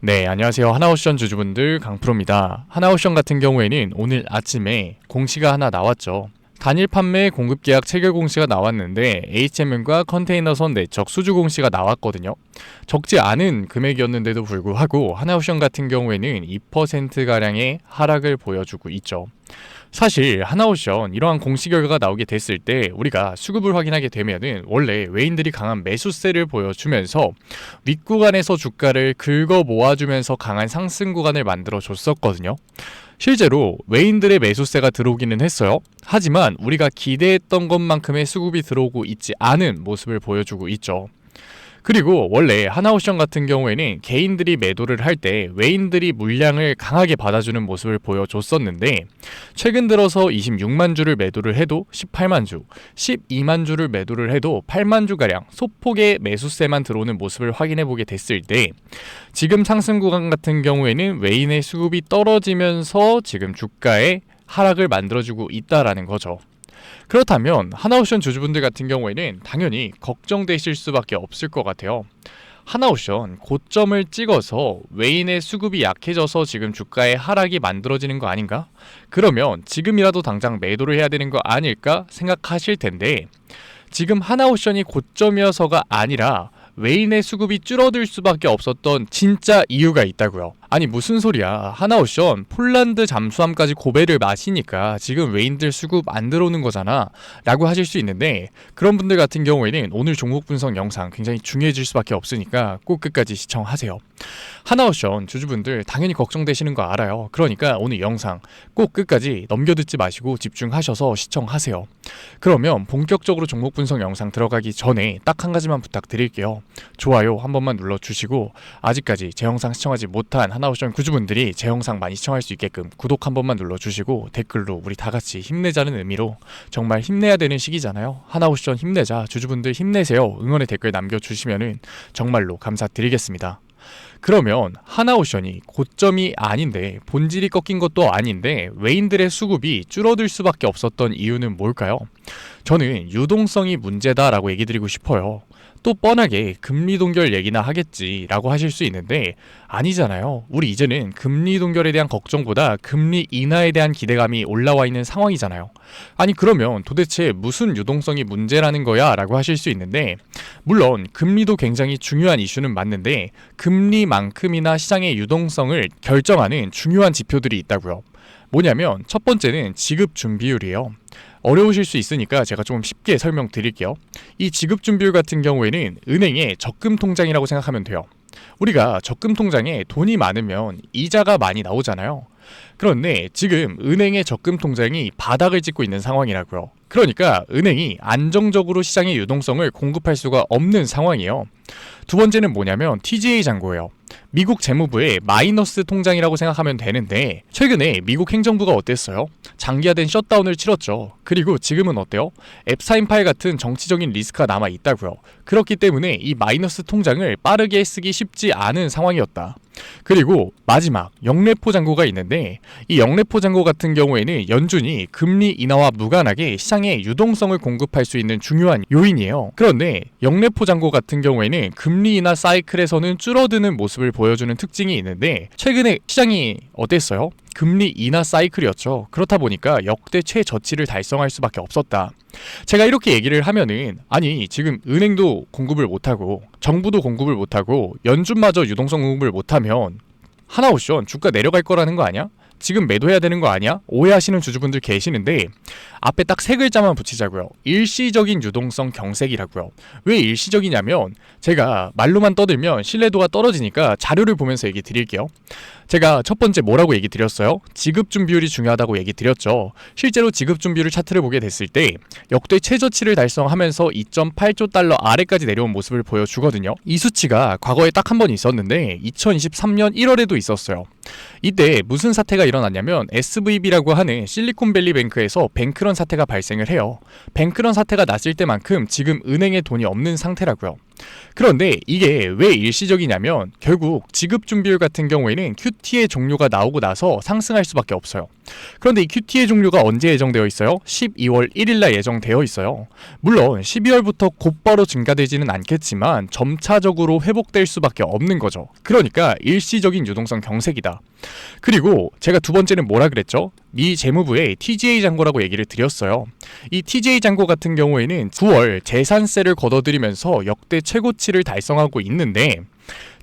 네, 안녕하세요. 하나오션 주주분들 강프로입니다. 하나오션 같은 경우에는 오늘 아침에 공시가 하나 나왔죠. 단일 판매 공급 계약 체결 공시가 나왔는데 HMM과 컨테이너선 내적 수주 공시가 나왔거든요. 적지 않은 금액이었는데도 불구하고 하나오션 같은 경우에는 2%가량의 하락을 보여주고 있죠. 사실 하나오션 이러한 공시 결과가 나오게 됐을 때 우리가 수급을 확인하게 되면은 원래 외인들이 강한 매수세를 보여주면서 윗구간에서 주가를 긁어 모아주면서 강한 상승 구간을 만들어 줬었거든요. 실제로 외인들의 매수세가 들어오기는 했어요. 하지만 우리가 기대했던 것만큼의 수급이 들어오고 있지 않은 모습을 보여주고 있죠. 그리고 원래 하나오션 같은 경우에는 개인들이 매도를 할 때 외인들이 물량을 강하게 받아주는 모습을 보여줬었는데 최근 들어서 26만 주를 매도를 해도 18만 주, 12만 주를 매도를 해도 8만 주가량 소폭의 매수세만 들어오는 모습을 확인해보게 됐을 때 지금 상승 구간 같은 경우에는 외인의 수급이 떨어지면서 지금 주가에 하락을 만들어주고 있다라는 거죠. 그렇다면 하나오션 주주분들 같은 경우에는 당연히 걱정되실 수밖에 없을 것 같아요. 하나오션 고점을 찍어서 외인의 수급이 약해져서 지금 주가의 하락이 만들어지는 거 아닌가? 그러면 지금이라도 당장 매도를 해야 되는 거 아닐까 생각하실 텐데 지금 하나오션이 고점이어서가 아니라 외인의 수급이 줄어들 수밖에 없었던 진짜 이유가 있다고요. 아니 무슨 소리야. 하나오션 폴란드 잠수함까지 고배를 마시니까 지금 외인들 수급 안 들어오는 거잖아 라고 하실 수 있는데 그런 분들 같은 경우에는 오늘 종목 분석 영상 굉장히 중요해질 수밖에 없으니까 꼭 끝까지 시청하세요. 하나오션 주주분들 당연히 걱정되시는 거 알아요. 그러니까 오늘 영상 꼭 끝까지 넘겨듣지 마시고 집중하셔서 시청하세요. 그러면 본격적으로 종목 분석 영상 들어가기 전에 딱 한 가지만 부탁드릴게요. 좋아요 한 번만 눌러주시고 아직까지 제 영상 시청하지 못한 하나오션 구주분들이 제 영상 많이 시청할 수 있게끔 구독 한 번만 눌러주시고 댓글로 우리 다 같이 힘내자는 의미로 정말 힘내야 되는 시기잖아요. 하나오션 힘내자 주주분들 힘내세요. 응원의 댓글 남겨주시면은 정말로 감사드리겠습니다. 그러면 하나오션이 고점이 아닌데 본질이 꺾인 것도 아닌데 외인들의 수급이 줄어들 수밖에 없었던 이유는 뭘까요? 저는 유동성이 문제다라고 얘기 드리고 싶어요. 또 뻔하게 금리 동결 얘기나 하겠지 라고 하실 수 있는데 아니잖아요. 우리 이제는 금리 동결에 대한 걱정보다 금리 인하에 대한 기대감이 올라와 있는 상황이잖아요. 아니 그러면 도대체 무슨 유동성이 문제라는 거야 라고 하실 수 있는데 물론 금리도 굉장히 중요한 이슈는 맞는데 금리만큼이나 시장의 유동성을 결정하는 중요한 지표들이 있다고요. 뭐냐면 첫 번째는 지급 준비율이에요. 어려우실 수 있으니까 제가 좀 쉽게 설명드릴게요. 이 지급 준비율 같은 경우에는 은행의 적금 통장이라고 생각하면 돼요. 우리가 적금 통장에 돈이 많으면 이자가 많이 나오잖아요. 그런데 지금 은행의 적금 통장이 바닥을 찍고 있는 상황이라고요. 그러니까 은행이 안정적으로 시장의 유동성을 공급할 수가 없는 상황이에요. 두 번째는 뭐냐면 TGA 잔고예요. 미국 재무부의 마이너스 통장이라고 생각하면 되는데 최근에 미국 행정부가 어땠어요? 장기화된 셧다운을 치렀죠. 그리고 지금은 어때요? 앱스타인 파일 같은 정치적인 리스크가 남아 있다고요. 그렇기 때문에 이 마이너스 통장을 빠르게 쓰기 쉽지 않은 상황이었다. 그리고 마지막 영래포 잔고가 있는데 이 영래포 잔고 같은 경우에는 연준이 금리 인하와 무관하게 시장에 유동성을 공급할 수 있는 중요한 요인이에요. 그런데 영래포 잔고 같은 경우에는 금리 인하 사이클에서는 줄어드는 모습을 보여주는 특징이 있는데 최근에 시장이 어땠어요? 금리 인하 사이클이었죠. 그렇다 보니까 역대 최저치를 달성할 수밖에 없었다. 제가 이렇게 얘기를 하면은 아니 지금 은행도 공급을 못하고 정부도 공급을 못하고 연준마저 유동성 공급을 못하면 하나오션 주가 내려갈 거라는 거 아니야? 지금 매도해야 되는 거 아니야? 오해하시는 주주분들 계시는데 앞에 딱 세 글자만 붙이자고요. 일시적인 유동성 경색이라고요. 왜 일시적이냐면 제가 말로만 떠들면 신뢰도가 떨어지니까 자료를 보면서 얘기 드릴게요. 제가 첫 번째 뭐라고 얘기 드렸어요? 지급 준비율이 중요하다고 얘기 드렸죠. 실제로 지급 준비율 차트를 보게 됐을 때 역대 최저치를 달성하면서 2.8조 달러 아래까지 내려온 모습을 보여주거든요. 이 수치가 과거에 딱 한 번 있었는데 2023년 1월에도 있었어요. 이때 무슨 사태가 일어났냐면 SVB라고 하는 실리콘밸리 뱅크에서 뱅크런 사태가 발생을 해요. 뱅크런 사태가 났을 때만큼 지금 은행에 돈이 없는 상태라고요. 그런데 이게 왜 일시적이냐면 결국 지급 준비율 같은 경우에는 QT의 종료가 나오고 나서 상승할 수밖에 없어요. 그런데 이 QTA 종료가 언제 예정되어 있어요? 12월 1일날 예정되어 있어요. 물론 12월부터 곧바로 증가되지는 않겠지만 점차적으로 회복될 수밖에 없는 거죠. 그러니까 일시적인 유동성 경색이다. 그리고 제가 두 번째는 뭐라 그랬죠? 미 재무부의 TGA 잔고라고 얘기를 드렸어요. 이 TGA 잔고 같은 경우에는 9월 재산세를 걷어들이면서 역대 최고치를 달성하고 있는데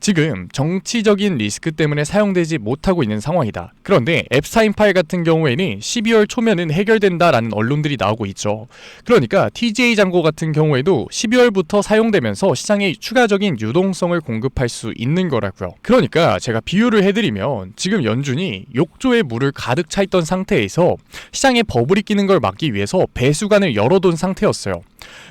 지금 정치적인 리스크 때문에 사용되지 못하고 있는 상황이다. 그런데 앱스타인 파일 같은 경우에는 12월 초면은 해결된다라는 언론들이 나오고 있죠. 그러니까 TGA 잔고 같은 경우에도 12월부터 사용되면서 시장에 추가적인 유동성을 공급할 수 있는 거라고요. 그러니까 제가 비유를 해드리면 지금 연준이 욕조에 물을 가득 차 있던 상태에서 시장에 버블이 끼는 걸 막기 위해서 배수관을 열어둔 상태였어요.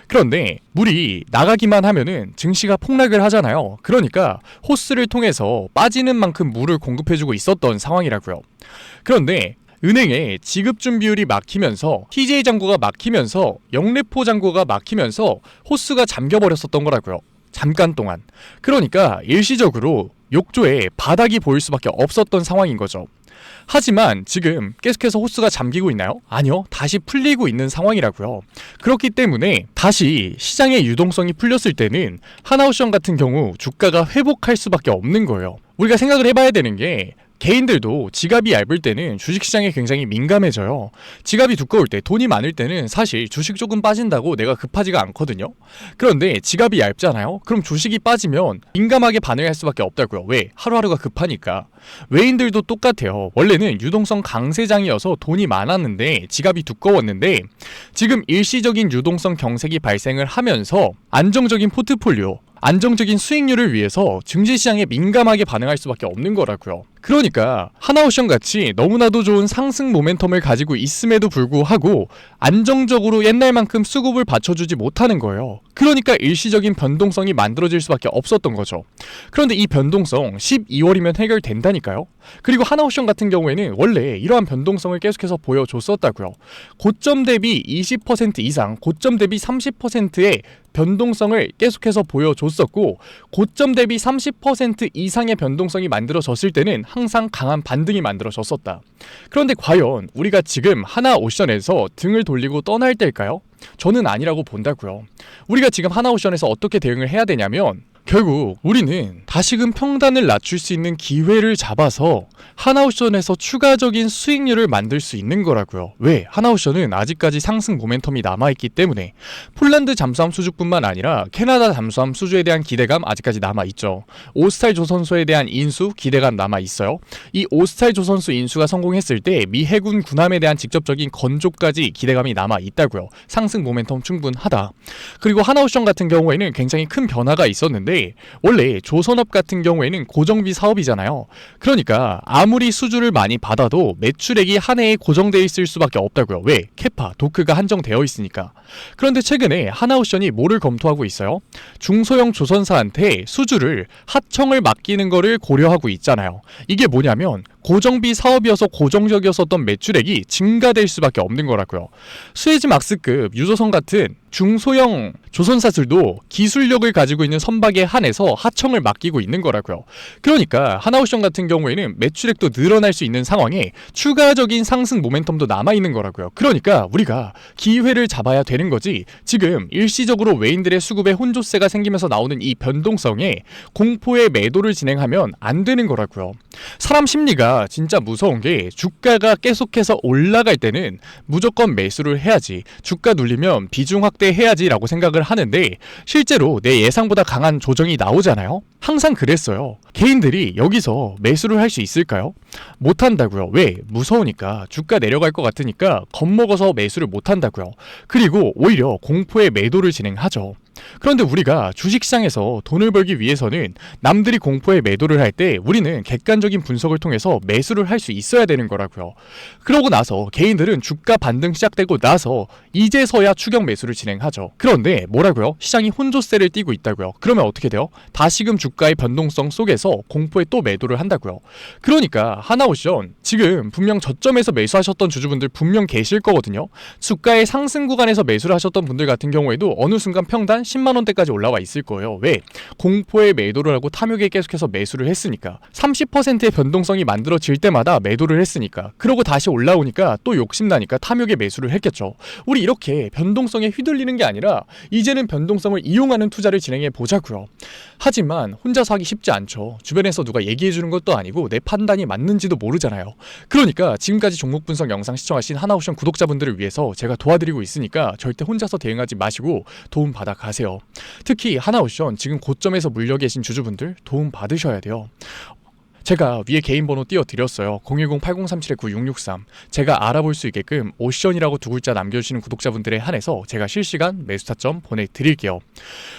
그런데 물이 나가기만 하면은 증시가 폭락을 하잖아요. 그러니까 호스를 통해서 빠지는 만큼 물을 공급해주고 있었던 상황이라고요. 그런데 은행의 지급준 비율이 막히면서 TGA 잔고가 막히면서 영래포 잔고가 막히면서 호스가 잠겨버렸었던 거라고요. 잠깐 동안. 그러니까 일시적으로 욕조에 바닥이 보일 수밖에 없었던 상황인 거죠. 하지만 지금 계속해서 호스가 잠기고 있나요? 아니요. 다시 풀리고 있는 상황이라고요. 그렇기 때문에 다시 시장의 유동성이 풀렸을 때는 하나오션 같은 경우 주가가 회복할 수밖에 없는 거예요. 우리가 생각을 해봐야 되는 게 개인들도 지갑이 얇을 때는 주식시장에 굉장히 민감해져요. 지갑이 두꺼울 때, 돈이 많을 때는 사실 주식 조금 빠진다고 내가 급하지가 않거든요. 그런데 지갑이 얇잖아요? 그럼 주식이 빠지면 민감하게 반응할 수밖에 없다고요. 왜? 하루하루가 급하니까. 외인들도 똑같아요. 원래는 유동성 강세장이어서 돈이 많았는데 지갑이 두꺼웠는데 지금 일시적인 유동성 경색이 발생을 하면서 안정적인 포트폴리오, 안정적인 수익률을 위해서 증시시장에 민감하게 반응할 수밖에 없는 거라고요. 그러니까 하나오션 같이 너무나도 좋은 상승 모멘텀을 가지고 있음에도 불구하고 안정적으로 옛날만큼 수급을 받쳐주지 못하는 거예요. 그러니까 일시적인 변동성이 만들어질 수밖에 없었던 거죠. 그런데 이 변동성 12월이면 해결된다니까요. 그리고 하나오션 같은 경우에는 원래 이러한 변동성을 계속해서 보여줬었다고요. 고점 대비 20% 이상, 고점 대비 30%의 변동성을 계속해서 보여줬었고 고점 대비 30% 이상의 변동성이 만들어졌을 때는 항상 강한 반등이 만들어졌었다. 그런데 과연 우리가 지금 하나오션에서 등을 돌리고 떠날 때일까요? 저는 아니라고 본다고요. 우리가 지금 하나오션에서 어떻게 대응을 해야 되냐면 결국 우리는 다시금 평단을 낮출 수 있는 기회를 잡아서 하나오션에서 추가적인 수익률을 만들 수 있는 거라고요. 왜? 하나오션은 아직까지 상승 모멘텀이 남아있기 때문에 폴란드 잠수함 수주뿐만 아니라 캐나다 잠수함 수주에 대한 기대감 아직까지 남아있죠. 오스탈 조선소에 대한 인수 기대감 남아있어요. 이 오스탈 조선소 인수가 성공했을 때 미 해군 군함에 대한 직접적인 건조까지 기대감이 남아있다고요. 상승 모멘텀 충분하다. 그리고 하나오션 같은 경우에는 굉장히 큰 변화가 있었는데 원래 조선업 같은 경우에는 고정비 사업이잖아요. 그러니까 아무리 수주를 많이 받아도 매출액이 한 해에 고정되어 있을 수밖에 없다고요. 왜? 캐파, 도크가 한정되어 있으니까. 그런데 최근에 하나오션이 뭐를 검토하고 있어요? 중소형 조선사한테 수주를 하청을 맡기는 거를 고려하고 있잖아요. 이게 뭐냐면 고정비 사업이어서 고정적이었었던 매출액이 증가될 수밖에 없는 거라고요. 수에즈막스급 유조선 같은 중소형 조선사들도 기술력을 가지고 있는 선박에 한해서 하청을 맡기고 있는 거라고요. 그러니까 하나오션 같은 경우에는 매출액도 늘어날 수 있는 상황에 추가적인 상승 모멘텀도 남아있는 거라고요. 그러니까 우리가 기회를 잡아야 되는 거지 지금 일시적으로 외인들의 수급에 혼조세가 생기면서 나오는 이 변동성에 공포의 매도를 진행하면 안 되는 거라고요. 사람 심리가 진짜 무서운 게 주가가 계속해서 올라갈 때는 무조건 매수를 해야지, 주가 눌리면 비중 확대해야지 라고 생각을 하는데 실제로 내 예상보다 강한 조정이 나오잖아요. 항상 그랬어요. 개인들이 여기서 매수를 할 수 있을까요? 못한다고요. 왜? 무서우니까. 주가 내려갈 것 같으니까 겁먹어서 매수를 못한다고요. 그리고 오히려 공포의 매도를 진행하죠. 그런데 우리가 주식시장에서 돈을 벌기 위해서는 남들이 공포의 매도를 할 때 우리는 객관적인 분석을 통해서 매수를 할 수 있어야 되는 거라고요. 그러고 나서 개인들은 주가 반등 시작되고 나서 이제서야 추격 매수를 진행하죠. 그런데 뭐라고요? 시장이 혼조세를 띠고 있다고요. 그러면 어떻게 돼요? 다시금 주가의 변동성 속에서 공포에 또 매도를 한다고요. 그러니까 하나오션 지금 분명 저점에서 매수하셨던 주주분들 분명 계실 거거든요. 주가의 상승 구간에서 매수를 하셨던 분들 같은 경우에도 어느 순간 평단 10만 원대까지 올라와 있을 거예요. 왜? 공포에 매도를 하고 탐욕에 계속해서 매수를 했으니까. 30%의 변동성이 만들어질 때마다 매도를 했으니까. 그러고 다시 올라오니까 또 욕심나니까 탐욕에 매수를 했겠죠. 우리 이렇게 변동성에 휘둘리는 게 아니라 이제는 변동성을 이용하는 투자를 진행해 보자고요. 하지만 혼자서 하기 쉽지 않죠. 주변에서 누가 얘기해 주는 것도 아니고 내 판단이 맞는지도 모르잖아요. 그러니까 지금까지 종목 분석 영상 시청하신 하나옵션 구독자분들을 위해서 제가 도와드리고 있으니까 절대 혼자서 대응하지 마시고 도움 받아 가세요. 특히 하나옵션 지금 고점에서 물려 계신 주주분들 도움 받으셔야 돼요. 제가 위에 개인 번호 띄워드렸어요. 010-8037-9663. 제가 알아볼 수 있게끔 옵션이라고 두 글자 남겨주시는 구독자분들에 한해서 제가 실시간 매수 타점 보내드릴게요.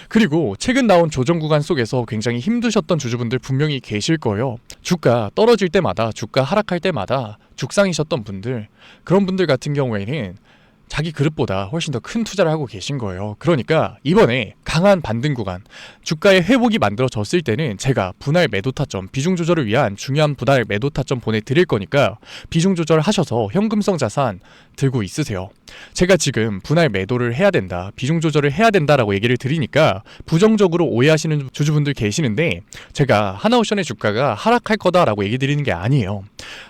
그리고 최근 나온 조정 구간 속에서 굉장히 힘드셨던 주주분들 분명히 계실 거예요. 주가 떨어질 때마다, 주가 하락할 때마다 죽상이셨던 분들, 그런 분들 같은 경우에는 자기 그릇보다 훨씬 더 큰 투자를 하고 계신 거예요. 그러니까 이번에 강한 반등 구간, 주가의 회복이 만들어졌을 때는 제가 분할 매도 타점, 비중 조절을 위한 중요한 분할 매도 타점 보내드릴 거니까 비중 조절하셔서 현금성 자산 들고 있으세요. 제가 지금 분할 매도를 해야 된다, 비중 조절을 해야 된다라고 얘기를 드리니까 부정적으로 오해하시는 주주분들 계시는데, 제가 하나옵션의 주가가 하락할 거다라고 얘기 드리는 게 아니에요.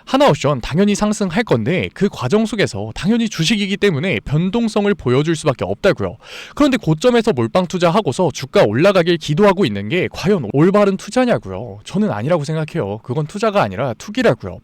하나옵션 당연히 상승할 건데 그 과정 속에서 당연히 주식이기 때문에 변동성을 보여줄 수밖에 없다고요. 그런데 고점에서 몰빵 투자하고서 주가 올라가길 기도하고 있는 게 과연 올바른 투자냐고요. 저는 아니라고 생각해요. 그건 투자가 아니라 투기라고요.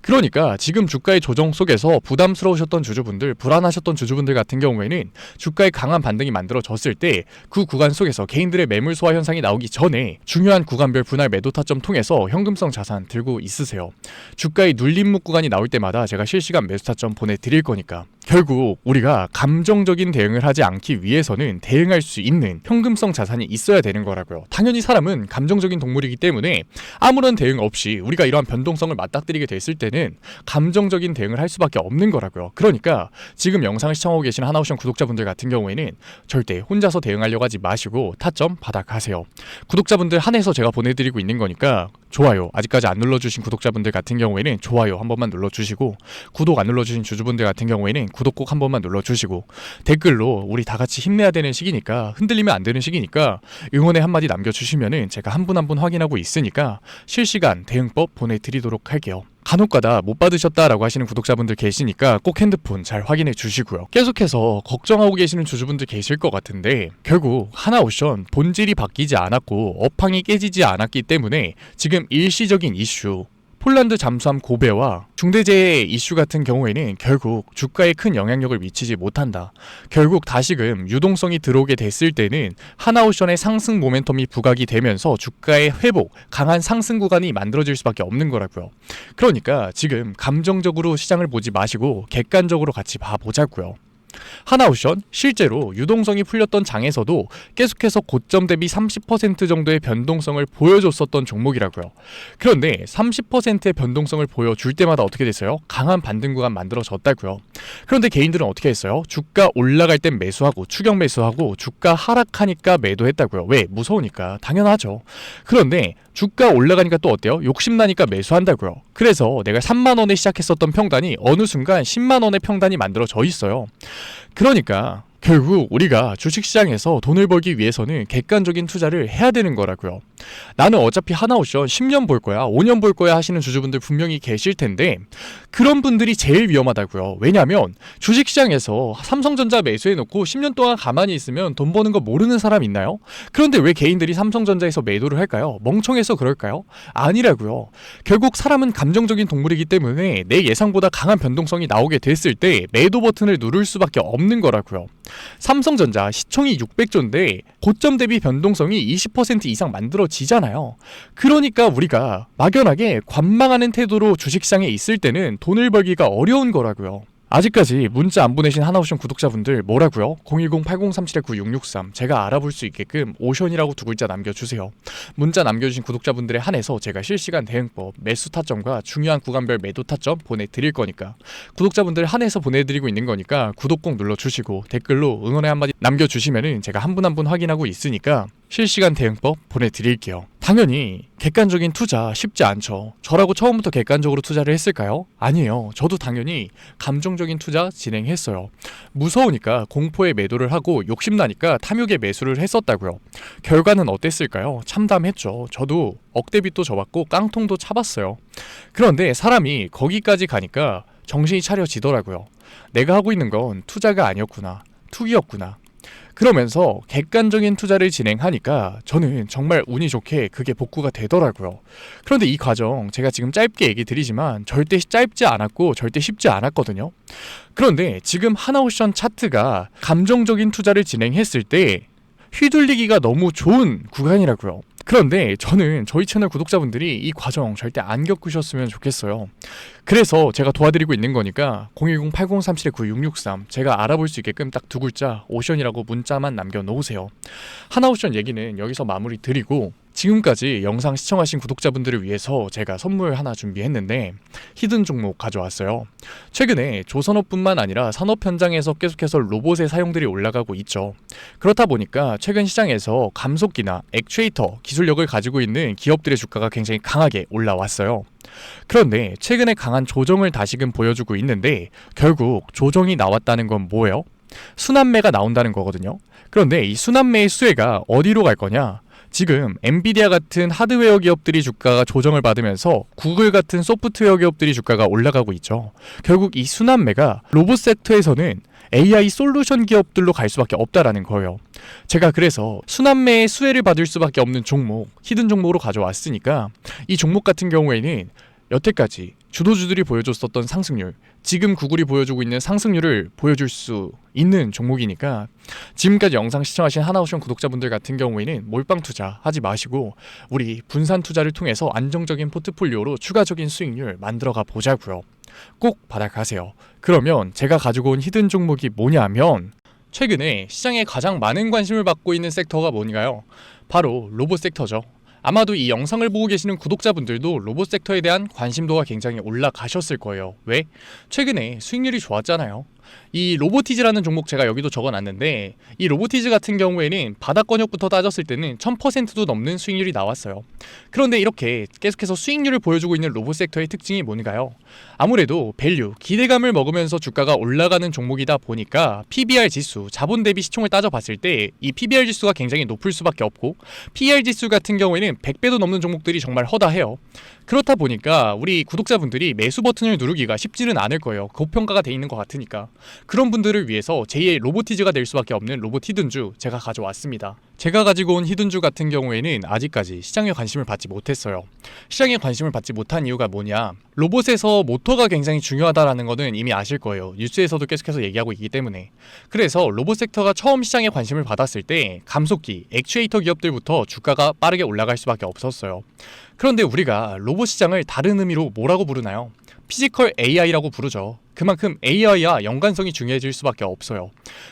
그러니까 지금 주가의 조정 속에서 부담스러우셨던 주주분들, 불안하셨던 주주분들 같은 경우에는 주가의 강한 반등이 만들어졌을 때 그 구간 속에서 개인들의 매물 소화 현상이 나오기 전에 중요한 구간별 분할 매도 타점 통해서 현금성 자산 들고 있으세요. 주가의 눌림목 구간이 나올 때마다 제가 실시간 매수 타점 보내드릴 거니까. 결국 우리가 감정적인 대응을 하지 않기 위해서는 대응할 수 있는 현금성 자산이 있어야 되는 거라고요. 당연히 사람은 감정적인 동물이기 때문에 아무런 대응 없이 우리가 이러한 변동성을 맞닥뜨리게 됐을 때는 감정적인 대응을 할 수밖에 없는 거라고요. 그러니까 지금 영상을 시청하고 계신 하나옵션 구독자분들 같은 경우에는 절대 혼자서 대응하려고 하지 마시고 타점 받아가세요. 구독자분들 한해서 제가 보내드리고 있는 거니까 좋아요, 아직까지 안 눌러주신 구독자분들 같은 경우에는 좋아요 한 번만 눌러주시고, 구독 안 눌러주신 주주분들 같은 경우에는 구독 꼭 한 번만 눌러주시고, 댓글로 우리 다 같이 힘내야 되는 시기니까, 흔들리면 안 되는 시기니까 응원의 한마디 남겨주시면은 제가 한 분 한 분 확인하고 있으니까 실시간 대응법 보내드리도록 할게요. 간혹가다 못 받으셨다라고 하시는 구독자분들 계시니까 꼭 핸드폰 잘 확인해 주시고요. 계속해서 걱정하고 계시는 주주분들 계실 것 같은데, 결국 하나옵션 본질이 바뀌지 않았고 업황이 깨지지 않았기 때문에 지금 일시적인 이슈, 폴란드 잠수함 고배와 중대재해 이슈 같은 경우에는 결국 주가에 큰 영향력을 미치지 못한다. 결국 다시금 유동성이 들어오게 됐을 때는 하나옵션의 상승 모멘텀이 부각이 되면서 주가의 회복, 강한 상승 구간이 만들어질 수밖에 없는 거라고요. 그러니까 지금 감정적으로 시장을 보지 마시고 객관적으로 같이 봐보자고요. 하나옵션 실제로 유동성이 풀렸던 장에서도 계속해서 고점 대비 30% 정도의 변동성을 보여줬었던 종목이라고요. 그런데 30%의 변동성을 보여줄 때마다 어떻게 됐어요? 강한 반등 구간 만들어졌다고요. 그런데 개인들은 어떻게 했어요? 주가 올라갈 땐 매수하고 추격 매수하고 주가 하락하니까 매도했다고요. 왜? 무서우니까. 당연하죠. 그런데 주가 올라가니까 또 어때요? 욕심나니까 매수한다고요. 그래서 내가 3만 원에 시작했었던 평단이 어느 순간 10만 원의 평단이 만들어져 있어요. 그러니까 결국 우리가 주식시장에서 돈을 벌기 위해서는 객관적인 투자를 해야 되는 거라고요. 나는 어차피 하나옵션 10년 볼 거야, 5년 볼 거야 하시는 주주분들 분명히 계실 텐데, 그런 분들이 제일 위험하다고요. 왜냐면 주식시장에서 삼성전자 매수해놓고 10년 동안 가만히 있으면 돈 버는 거 모르는 사람 있나요? 그런데 왜 개인들이 삼성전자에서 매도를 할까요? 멍청해서 그럴까요? 아니라고요. 결국 사람은 감정적인 동물이기 때문에 내 예상보다 강한 변동성이 나오게 됐을 때 매도 버튼을 누를 수밖에 없는 거라고요. 삼성전자 시총이 600조인데 고점 대비 변동성이 20% 이상 만들어지잖아요. 그러니까 우리가 막연하게 관망하는 태도로 주식시장에 있을 때는 돈을 벌기가 어려운 거라고요. 아직까지 문자 안 보내신 하나옵션 구독자분들 뭐라고요? 010-8037-9663 제가 알아볼 수 있게끔 옵션이라고 두 글자 남겨주세요. 문자 남겨주신 구독자분들에 한해서 제가 실시간 대응법, 매수 타점과 중요한 구간별 매도 타점 보내드릴 거니까, 구독자분들 한해서 보내드리고 있는 거니까 구독 꼭 눌러주시고 댓글로 응원의 한마디 남겨주시면은 제가 한 분 한 분 확인하고 있으니까 실시간 대응법 보내드릴게요. 당연히 객관적인 투자 쉽지 않죠. 저라고 처음부터 객관적으로 투자를 했을까요? 아니에요. 저도 당연히 감정적인 투자 진행했어요. 무서우니까 공포에 매도를 하고 욕심나니까 탐욕에 매수를 했었다고요. 결과는 어땠을까요? 참담했죠. 저도 억대빚도 져봤고 깡통도 차봤어요. 그런데 사람이 거기까지 가니까 정신이 차려지더라고요. 내가 하고 있는 건 투자가 아니었구나. 투기였구나. 그러면서 객관적인 투자를 진행하니까 저는 정말 운이 좋게 그게 복구가 되더라고요. 그런데 이 과정 제가 지금 짧게 얘기 드리지만 절대 짧지 않았고 절대 쉽지 않았거든요. 그런데 지금 하나옵션 차트가 감정적인 투자를 진행했을 때 휘둘리기가 너무 좋은 구간이라고요. 그런데 저는 저희 채널 구독자분들이 이 과정 절대 안 겪으셨으면 좋겠어요. 그래서 제가 도와드리고 있는 거니까 010-8037-9663 제가 알아볼 수 있게끔 딱 두 글자 오션이라고 문자만 남겨놓으세요. 하나옵션 얘기는 여기서 마무리 드리고 지금까지 영상 시청하신 구독자분들을 위해서 제가 선물 하나 준비했는데 히든 종목 가져왔어요. 최근에 조선업뿐만 아니라 산업 현장에서 계속해서 로봇의 사용들이 올라가고 있죠. 그렇다 보니까 최근 시장에서 감속기나 액추에이터 기술력을 가지고 있는 기업들의 주가가 굉장히 강하게 올라왔어요. 그런데 최근에 강한 조정을 다시금 보여주고 있는데 결국 조정이 나왔다는 건 뭐예요? 순환매가 나온다는 거거든요. 그런데 이 순환매의 수혜가 어디로 갈 거냐? 지금 엔비디아 같은 하드웨어 기업들이 주가가 조정을 받으면서 구글 같은 소프트웨어 기업들이 주가가 올라가고 있죠. 결국 이 순환매가 로봇 섹터에서는 AI 솔루션 기업들로 갈 수밖에 없다라는 거예요. 제가 그래서 순환매의 수혜를 받을 수밖에 없는 종목, 히든 종목으로 가져왔으니까 이 종목 같은 경우에는 여태까지 주도주들이 보여줬었던 상승률, 지금 구글이 보여주고 있는 상승률을 보여줄 수 있는 종목이니까 지금까지 영상 시청하신 하나옵션 구독자분들 같은 경우에는 몰빵 투자 하지 마시고 우리 분산 투자를 통해서 안정적인 포트폴리오로 추가적인 수익률 만들어가 보자고요. 꼭 받아가세요. 그러면 제가 가지고 온 히든 종목이 뭐냐면 최근에 시장에 가장 많은 관심을 받고 있는 섹터가 뭔가요? 바로 로봇 섹터죠. 아마도 이 영상을 보고 계시는 구독자분들도 로봇 섹터에 대한 관심도가 굉장히 올라가셨을 거예요. 왜? 최근에 수익률이 좋았잖아요. 이 로보티즈라는 종목 제가 여기도 적어놨는데 이 로보티즈 같은 경우에는 바닥권역부터 따졌을 때는 1000%도 넘는 수익률이 나왔어요. 그런데 이렇게 계속해서 수익률을 보여주고 있는 로봇 섹터의 특징이 뭔가요? 아무래도 밸류, 기대감을 먹으면서 주가가 올라가는 종목이다 보니까 PBR 지수, 자본 대비 시총을 따져봤을 때 이 PBR 지수가 굉장히 높을 수밖에 없고 PER 지수 같은 경우에는 100배도 넘는 종목들이 정말 허다해요. 그렇다 보니까 우리 구독자분들이 매수 버튼을 누르기가 쉽지는 않을 거예요. 고평가가 돼 있는 것 같으니까. 그런 분들을 위해서 제2의 로보티즈가 될 수밖에 없는 로봇 히든주 제가 가져왔습니다. 제가 가지고 온 히든주 같은 경우에는 아직까지 시장에 관심을 받지 못했어요. 시장에 관심을 받지 못한 이유가 뭐냐? 로봇에서 모터가 굉장히 중요하다라는 거는 이미 아실 거예요. 뉴스에서도 계속해서 얘기하고 있기 때문에. 그래서 로봇 섹터가 처음 시장에 관심을 받았을 때 감속기, 액추에이터 기업들부터 주가가 빠르게 올라갈 수밖에 없었어요. 그런데 우리가 로봇 시장을 다른 의미로 뭐라고 부르나요? 피지컬 AI라고 부르죠. 그만큼 AI와 연관성이 중요해질 수밖에 없어요.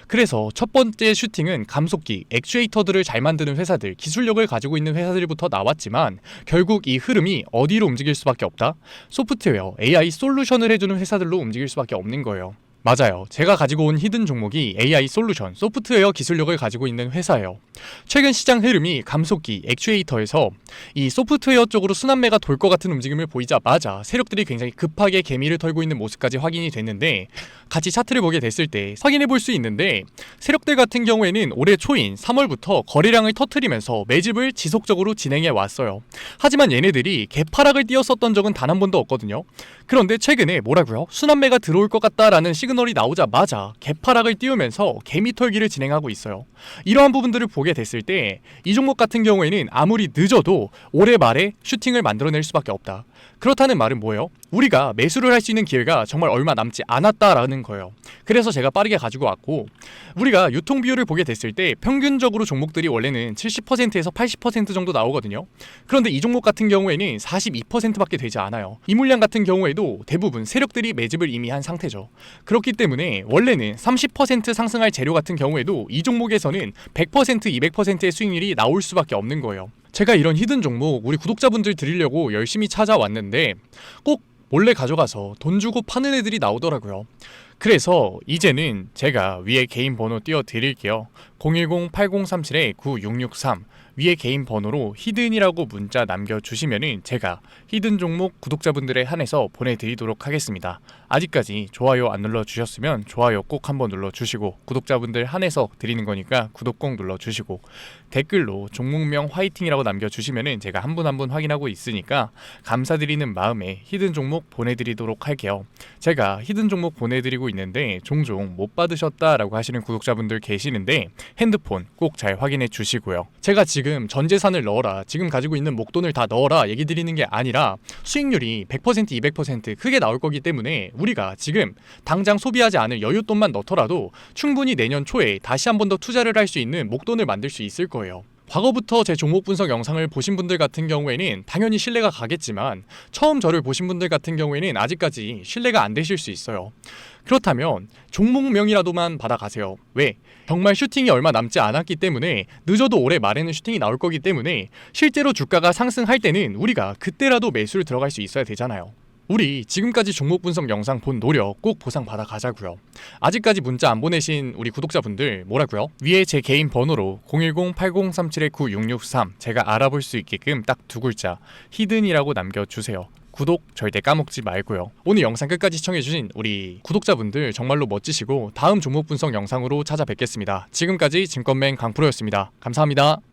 그래서 첫 번째 슈팅은 감속기, 액추에이터들을 잘 만드는 회사들, 기술력을 가지고 있는 회사들부터 나왔지만 결국 이 흐름이 어디로 움직일 수밖에 없다? 소프트웨어, AI 솔루션을 해주는 회사들로 움직일 수밖에 없는 거예요. 맞아요. 제가 가지고 온 히든 종목이 AI 솔루션, 소프트웨어 기술력을 가지고 있는 회사예요. 최근 시장 흐름이 감속기, 액추에이터에서 이 소프트웨어 쪽으로 순환매가 돌 것 같은 움직임을 보이자마자 세력들이 굉장히 급하게 개미를 털고 있는 모습까지 확인이 됐는데 같이 차트를 보게 됐을 때 확인해 볼 수 있는데 세력들 같은 경우에는 올해 초인 3월부터 거래량을 터트리면서 매집을 지속적으로 진행해 왔어요. 하지만 얘네들이 개파락을 띄었었던 적은 단 한 번도 없거든요. 그런데 최근에 뭐라고요? 순환매가 들어올 것 같다라는 시그널이 나오자마자 개파락을 띄우면서 개미 털기를 진행하고 있어요. 이러한 부분들을 보게 됐을 때 이 종목 같은 경우에는 아무리 늦어도 올해 말에 슈팅을 만들어낼 수밖에 없다. 그렇다는 말은 뭐예요? 우리가 매수를 할 수 있는 기회가 정말 얼마 남지 않았다라는 거예요. 그래서 제가 빠르게 가지고 왔고 우리가 유통 비율을 보게 됐을 때 평균적으로 종목들이 원래는 70%에서 80% 정도 나오거든요. 그런데 이 종목 같은 경우에는 42%밖에 되지 않아요. 이 물량 같은 경우에도 대부분 세력들이 매집을 이미 한 상태죠. 그렇기 때문에 원래는 30% 상승할 재료 같은 경우에도 이 종목에서는 100%, 200%의 수익률이 나올 수밖에 없는 거예요. 제가 이런 히든 종목 우리 구독자분들 드리려고 열심히 찾아왔는데 꼭 몰래 가져가서 돈 주고 파는 애들이 나오더라고요. 그래서 이제는 제가 위에 개인 번호 띄워 드릴게요. 010-8037-9663 위에 개인 번호로 히든이라고 문자 남겨주시면은 제가 히든 종목 구독자분들에 한해서 보내드리도록 하겠습니다. 아직까지 좋아요 안 눌러주셨으면 좋아요 꼭 한번 눌러주시고, 구독자분들 한해서 드리는 거니까 구독 꼭 눌러주시고, 댓글로 종목명 화이팅이라고 남겨주시면은 제가 한 분 한 분 확인하고 있으니까 감사드리는 마음에 히든 종목 보내드리도록 할게요. 제가 히든 종목 보내드리고 있는데 종종 못 받으셨다라고 하시는 구독자분들 계시는데 핸드폰 꼭 잘 확인해 주시고요. 제가 지금 전 재산을 넣어라, 지금 가지고 있는 목돈을 다 넣어라 얘기 드리는 게 아니라 수익률이 100% 200% 크게 나올 거기 때문에 우리가 지금 당장 소비하지 않을 여윳돈만 넣더라도 충분히 내년 초에 다시 한 번 더 투자를 할 수 있는 목돈을 만들 수 있을 거예요. 과거부터 제 종목 분석 영상을 보신 분들 같은 경우에는 당연히 신뢰가 가겠지만, 처음 저를 보신 분들 같은 경우에는 아직까지 신뢰가 안 되실 수 있어요. 그렇다면 종목명이라도만 받아가세요. 왜? 정말 슈팅이 얼마 남지 않았기 때문에, 늦어도 올해 말에는 슈팅이 나올 거기 때문에 실제로 주가가 상승할 때는 우리가 그때라도 매수를 들어갈 수 있어야 되잖아요. 우리 지금까지 종목 분석 영상 본 노력 꼭 보상 받아 가자고요. 아직까지 문자 안 보내신 우리 구독자분들 뭐라고요? 위에 제 개인 번호로 010-8037-9663 제가 알아볼 수 있게끔 딱 두 글자 히든이라고 남겨주세요. 구독 절대 까먹지 말고요. 오늘 영상 끝까지 시청해주신 우리 구독자분들 정말로 멋지시고, 다음 종목 분석 영상으로 찾아뵙겠습니다. 지금까지 증권맨 강프로였습니다. 감사합니다.